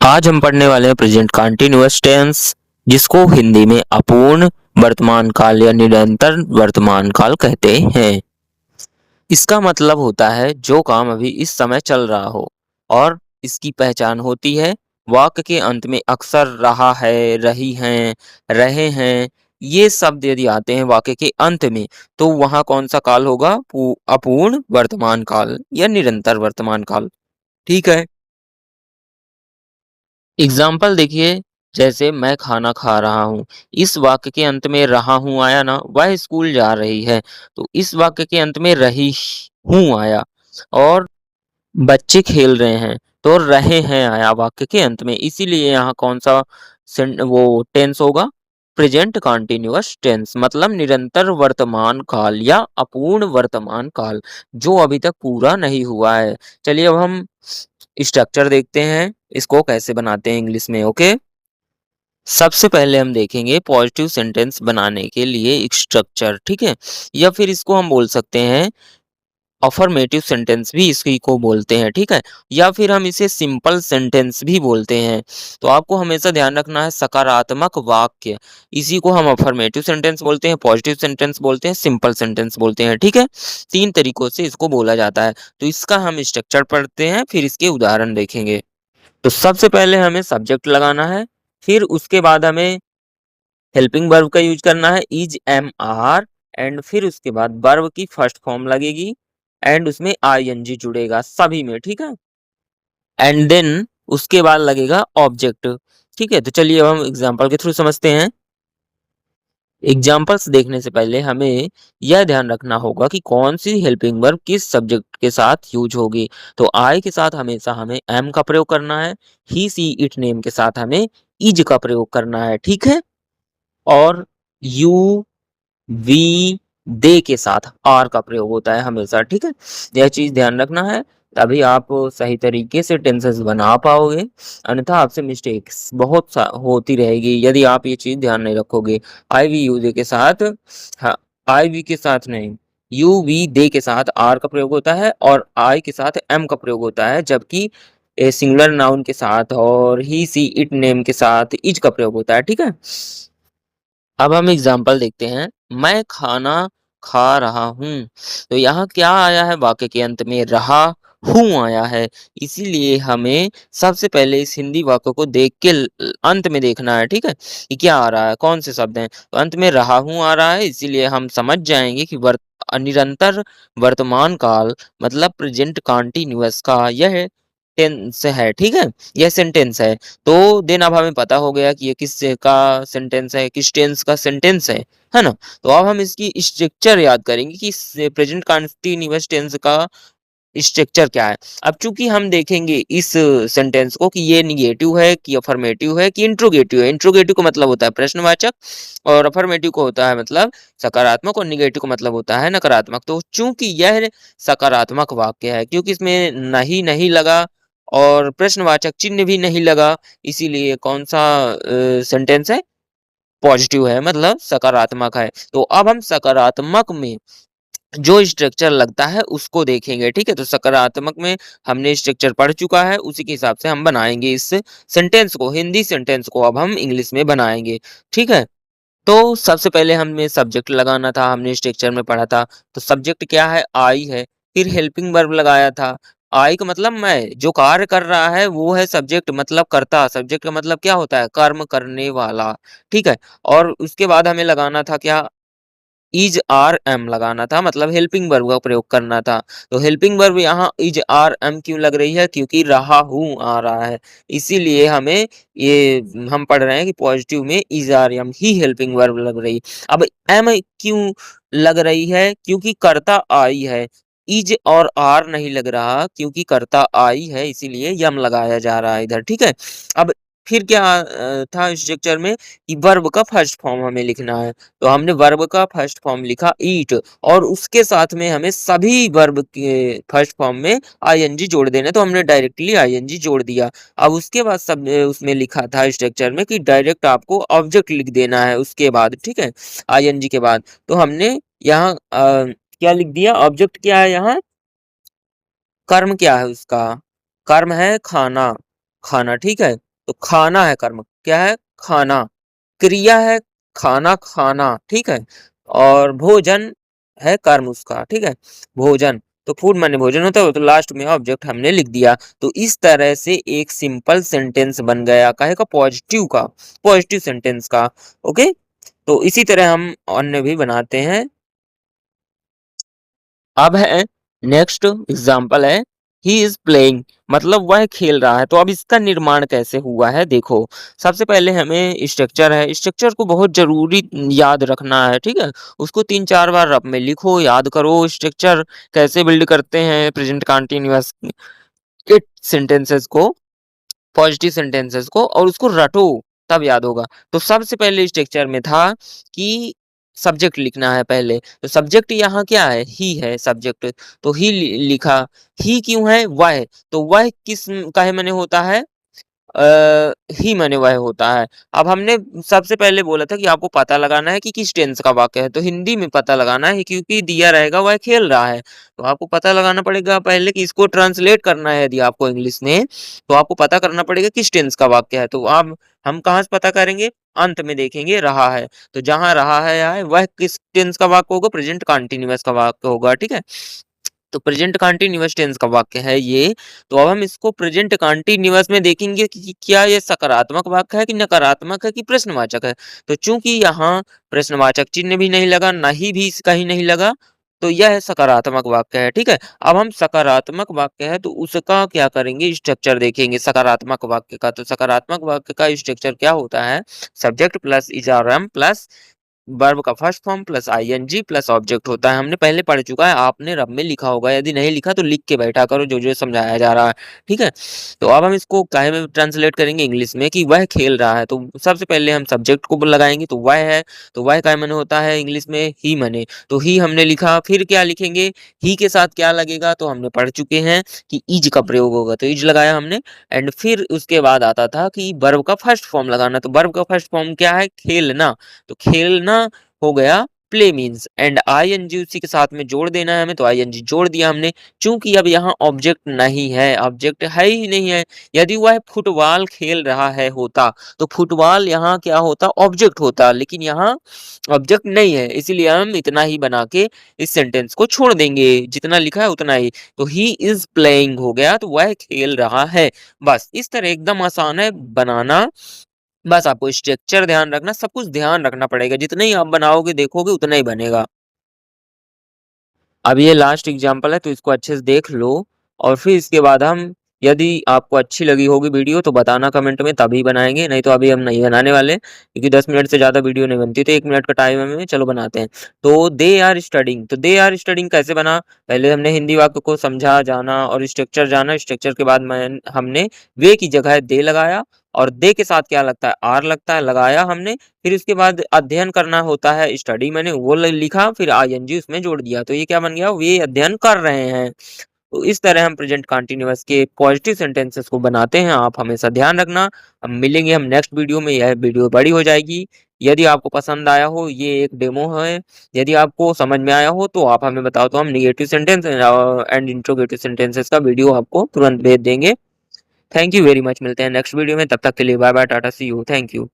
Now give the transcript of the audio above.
आज हम पढ़ने वाले हैं प्रेजेंट कंटिन्यूअस टेंस, जिसको हिंदी में अपूर्ण वर्तमान काल या निरंतर वर्तमान काल कहते हैं। इसका मतलब होता है जो काम अभी इस समय चल रहा हो। और इसकी पहचान होती है वाक्य के अंत में अक्सर रहा है, रही हैं, रहे हैं, ये शब्द यदि आते हैं वाक्य के अंत में, तो वहां कौन सा काल होगा? अपूर्ण वर्तमान काल या निरंतर वर्तमान काल। ठीक है। एग्जाम्पल देखिए, जैसे मैं खाना खा रहा हूँ। इस वाक्य के अंत में रहा हूँ आया ना, वह स्कूल जा रही है। तो इस वाक्य के अंत में रही हूँ आया। और बच्चे खेल रहे हैं, तो रहे हैं आया वाक्य के अंत में। इसीलिए यहाँ कौन सा वो टेंस होगा? प्रेजेंट कंटिन्यूअस टेंस, मतलब निरंतर वर्तमान काल या अपूर्ण वर्तमान काल, जो अभी तक पूरा नहीं हुआ है। चलिए अब हम स्ट्रक्चर देखते हैं, इसको कैसे बनाते हैं इंग्लिश में। ओके, सबसे पहले हम देखेंगे पॉजिटिव सेंटेंस बनाने के लिए एक स्ट्रक्चर। ठीक है, या फिर इसको हम बोल सकते हैं अफर्मेटिव सेंटेंस भी इसी को बोलते हैं। ठीक है, या फिर हम इसे सिंपल सेंटेंस भी बोलते हैं। तो आपको हमेशा ध्यान रखना है सकारात्मक वाक्य, इसी को हम अफर्मेटिव सेंटेंस बोलते हैं, पॉजिटिव सेंटेंस बोलते हैं, सिंपल सेंटेंस बोलते हैं। ठीक है, तीन तरीकों से इसको बोला जाता है। तो इसका हम स्ट्रक्चर पढ़ते हैं, फिर इसके उदाहरण देखेंगे। तो सबसे पहले हमें सब्जेक्ट लगाना है, फिर उसके बाद हमें हेल्पिंग वर्ब का यूज करना है इज, एम, आर, एंड फिर उसके बाद वर्ब की फर्स्ट फॉर्म लगेगी एंड उसमें आईएनजी जुड़ेगा सभी में। ठीक है, एंड देन उसके बाद लगेगा ऑब्जेक्ट। ठीक है, तो चलिए अब हम एग्जांपल के थ्रू समझते हैं। एग्जाम्पल्स देखने से पहले हमें यह ध्यान रखना होगा कि कौन सी हेल्पिंग वर्ब किस सब्जेक्ट के साथ यूज होगी। तो आई के साथ हमेशा हमें एम का प्रयोग करना है, ही, सी, इट, नेम के साथ हमें इज का प्रयोग करना है। ठीक है, और यू, वी, दे के साथ आर का प्रयोग होता है हमेशा। ठीक है, यह चीज ध्यान रखना है, तभी आप सही तरीके से टेंसेस बना पाओगे। अन्यथा आपसे मिस्टेक्स बहुत होती रहेगी यदि आप ये चीज ध्यान नहीं रखोगे। आई वी यू दे के साथ, हाँ, आई वी के साथ नहीं, यू वी दे के साथ आर का प्रयोग होता है और आई के साथ एम का प्रयोग होता है, जबकि ए सिंगुलर नाउन के साथ और ही, सी, इट, नेम के साथ इज का प्रयोग होता है। ठीक है, अब हम एग्जाम्पल देखते हैं। मैं खाना खा रहा हूँ। तो यहाँ क्या आया है? वाक्य के अंत में रहा हूँ आया है। इसीलिए हमें सबसे पहले इस हिंदी वाक्य को देख के अंत में देखना है। ठीक है, कि क्या आ रहा है, कौन से शब्द हैं। तो अंत में रहा हूँ आ रहा है, इसीलिए हम समझ जाएंगे कि निरंतर वर्तमान काल मतलब प्रेजेंट कंटिन्यूअस का यह टेंस है। ठीक है, यह सेंटेंस है। तो देन अब हमें पता हो गया कि ये किस का सेंटेंस है, किस टेंस का सेंटेंस है ना। तो अब हम इसकी स्ट्रक्चर याद करेंगे कि प्रेजेंट कंटिन्यूअस टेंस का स्ट्रक्चर क्या है। अब चूंकि हम देखेंगे इस सेंटेंस को कि ये निगेटिव है कि अफर्मेटिव है कि इंट्रोगेटिव है। इंट्रोगेटिव का मतलब होता है प्रश्नवाचक, और अफर्मेटिव को होता है मतलब सकारात्मक, और निगेटिव का मतलब होता है नकारात्मक। तो चूंकि यह सकारात्मक वाक्य है, क्योंकि इसमें नहीं नहीं लगा और प्रश्नवाचक चिन्ह भी नहीं लगा, इसीलिए कौन सा सेंटेंस है? पॉजिटिव है, मतलब सकारात्मक है। तो अब हम सकारात्मक में जो स्ट्रक्चर लगता है उसको देखेंगे। ठीक है, तो सकारात्मक में हमने स्ट्रक्चर पढ़ चुका है, उसी के हिसाब से हम बनाएंगे इस सेंटेंस को, हिंदी सेंटेंस को अब हम इंग्लिश में बनाएंगे। ठीक है, तो सबसे पहले हमें सब्जेक्ट लगाना था, हमने स्ट्रक्चर में पढ़ा था। तो सब्जेक्ट क्या है? आई है। फिर हेल्पिंग वर्ब लगाया था। आई का मतलब मैं, जो कार्य कर रहा है वो है सब्जेक्ट, मतलब कर्ता। सब्जेक्ट का मतलब क्या होता है? कर्म करने वाला। ठीक है, और उसके बाद हमें लगाना था क्या? इज, आर, एम लगाना था, मतलब हेल्पिंग वर्ब का प्रयोग करना था। तो हेल्पिंग वर्ब यहाँ इज, आर, एम क्यों लग रही है? क्योंकि रहा हूँ आ रहा है, इसीलिए हमें ये हम पढ़ रहे हैं कि पॉजिटिव में इज, आर, एम ही हेल्पिंग वर्ब लग रही। अब एम क्यों लग रही है? क्योंकि कर्ता आई है। इज और आर नहीं लग रहा क्योंकि कर्ता आई है, इसीलिए यम लगाया जा रहा है इधर। ठीक है, अब फिर क्या था स्ट्रक्चर में कि वर्ब का फर्स्ट फॉर्म हमें लिखना है। तो हमने वर्ब का फर्स्ट फॉर्म लिखा ईट, और उसके साथ में हमें सभी वर्ब के फर्स्ट फॉर्म में आईएनजी जोड़ देना, तो हमने डायरेक्टली आईएनजी जोड़ दिया। अब उसके बाद सब उसमें लिखा था स्ट्रक्चर में कि डायरेक्ट आपको ऑब्जेक्ट लिख देना है उसके बाद। ठीक है, आईएनजी के बाद तो हमने यहाँ क्या लिख दिया? ऑब्जेक्ट क्या है यहाँ? कर्म क्या है उसका? कर्म है खाना, खाना। ठीक है, तो खाना है कर्म, क्या है? खाना। क्रिया है खाना खाना, ठीक है? और भोजन है कर्म उसका, ठीक है? भोजन, तो फूड माने भोजन होता है, तो लास्ट में ऑब्जेक्ट हमने लिख दिया। तो इस तरह से एक सिंपल सेंटेंस बन गया, काहे का? पॉजिटिव का, पॉजिटिव सेंटेंस का। ओके, तो इसी तरह हम अन्य भी बनाते हैं। अब है नेक्स्ट एग्जाम्पल है ही इज प्लेइंग, मतलब वह खेल रहा है। तो अब इसका निर्माण कैसे हुआ है देखो। सबसे पहले हमें स्ट्रक्चर है, स्ट्रक्चर को बहुत जरूरी याद रखना है, ठीक है? उसको 3-4 बार रब में लिखो, याद करो स्ट्रक्चर कैसे बिल्ड करते हैं प्रेजेंट कंटिन्यूअस के सेंटेंसेस को, पॉजिटिव सेंटेंसेस को, और उसको रटो, तब याद होगा। तो सबसे पहले स्ट्रक्चर में था कि सब्जेक्ट लिखना है पहले। तो सब्जेक्ट यहाँ क्या है? ही है सब्जेक्ट। तो ही लिखा। ही क्यों है? वह। तो वह किस काहे माने होता है? ही माने वह होता है। अब हमने सबसे पहले बोला था कि आपको पता लगाना है कि किस टेंस का वाक्य है, तो हिंदी में पता लगाना है क्योंकि दिया रहेगा वह खेल रहा है। तो आपको पता लगाना पड़ेगा पहले कि इसको ट्रांसलेट करना है यदि आपको इंग्लिश में, तो आपको पता करना पड़ेगा किस टेंस का वाक्य है। तो अब हम कहाँ से पता करेंगे? अंत में देखेंगे रहा है। तो जहाँ रहा है वह किस टेंस का वाक्य होगा? प्रेजेंट कंटीन्यूअस का वाक्य होगा, ठीक है? तो प्रेजेंट कंटीन्यूअस टेंस का वाक्य है ये। तो अब हम इसको प्रेजेंट कंटीन्यूअस में देखेंगे कि क्या ये सकारात्मक वाक्य है कि नकारात्मक है कि प्रश्नवाचक है। तो चूंकि यहाँ प्रश्नवाचक चिन्ह भी नहीं लगा, नहीं भी कहीं नहीं लगा, तो यह सकारात्मक वाक्य है, ठीक है? अब हम सकारात्मक वाक्य है तो उसका क्या करेंगे? स्ट्रक्चर देखेंगे सकारात्मक वाक्य का। तो सकारात्मक वाक्य का स्ट्रक्चर क्या होता है? Subject plus is are am plus verb का first form plus ING plus object होता है। हमने पहले पढ़ चुका है, आपने रब में लिखा होगा, यदि नहीं लिखा तो लिख के बैठा करो जो जो समझाया जा रहा है, ठीक है? तो अब हम इसको काहे में ट्रांसलेट करेंगे इंग्लिश में कि वह खेल रहा है। तो सबसे पहले हम सब्जेक्ट को लगाएंगे, तो वह है। तो वह काहे माने होता है इंग्लिश में? ही माने। तो ही हमने लिखा, फिर क्या लिखेंगे? ही के साथ क्या लगेगा? तो हमने पढ़ चुके हैं कि इज का प्रयोग होगा, तो इज लगाया हमने। एंड फिर उसके बाद आता था कि वर्ब का फर्स्ट फॉर्म लगाना। तो वर्ब का फर्स्ट फॉर्म क्या है? खेलना। तो खेलना हो गया प्ले मीन्स, एंड आईएनजी उसी के साथ में जोड़ देना है हमें, तो आईएनजी जोड़ दिया हमने। चूंकि अब यहाँ ऑब्जेक्ट नहीं है, ऑब्जेक्ट है ही नहीं है। यदि वह फुटबॉल खेल रहा है होता, तो फुटबॉल यहाँ क्या होता? ऑब्जेक्ट होता, लेकिन यहाँ ऑब्जेक्ट नहीं है, इसीलिए हम इतना ही बना के इस सेंटेंस को छोड़ देंगे, जितना लिखा है उतना ही। तो ही इज प्लेइंग हो गया, तो वह खेल रहा है। बस इस तरह एकदम आसान है बनाना। बस आपको स्ट्रक्चर ध्यान रखना, सब कुछ ध्यान रखना पड़ेगा, जितना ही आप बनाओगे देखोगे उतना ही बनेगा। अब ये लास्ट एग्जांपल है तो इसको अच्छे से देख लो, और फिर इसके बाद हम, यदि आपको अच्छी लगी होगी वीडियो तो बताना कमेंट में, तभी बनाएंगे, नहीं तो अभी हम नहीं बनाने वाले, क्योंकि 10 मिनट से ज़्यादा वीडियो नहीं बनती, तो 1 मिनट का टाइम है हमें, चलो बनाते हैं। तो दे आर स्टडिंग, तो दे आर स्टडिंग कैसे बना? पहले हमने हिंदी वाक्य को समझा, जाना और स्ट्रक्चर जाना। स्ट्रक्चर के बाद हमने वे की जगह दे लगाया, और दे के साथ क्या लगता है? आर लगता है, लगाया हमने। फिर उसके बाद अध्ययन करना होता है, स्टडी मैंने वो लिखा, फिर आईएनजी उसमें जोड़ दिया, तो ये क्या बन गया? वे अध्ययन कर रहे हैं। तो इस तरह हम प्रेजेंट कंटीन्यूअस के पॉजिटिव सेंटेंसेस को बनाते हैं, आप हमेशा ध्यान रखना। अब मिलेंगे हम नेक्स्ट वीडियो में, यह वीडियो बड़ी हो जाएगी। यदि आपको पसंद आया हो, ये एक डेमो है, यदि आपको समझ में आया हो तो आप हमें बताओ, तो हम negative sentence and interrogative sentences का वीडियो आपको तुरंत भेज देंगे। थैंक यू वेरी मच, मिलते हैं नेक्स्ट वीडियो में, तब तक के लिए bye bye, tata, see you, thank you.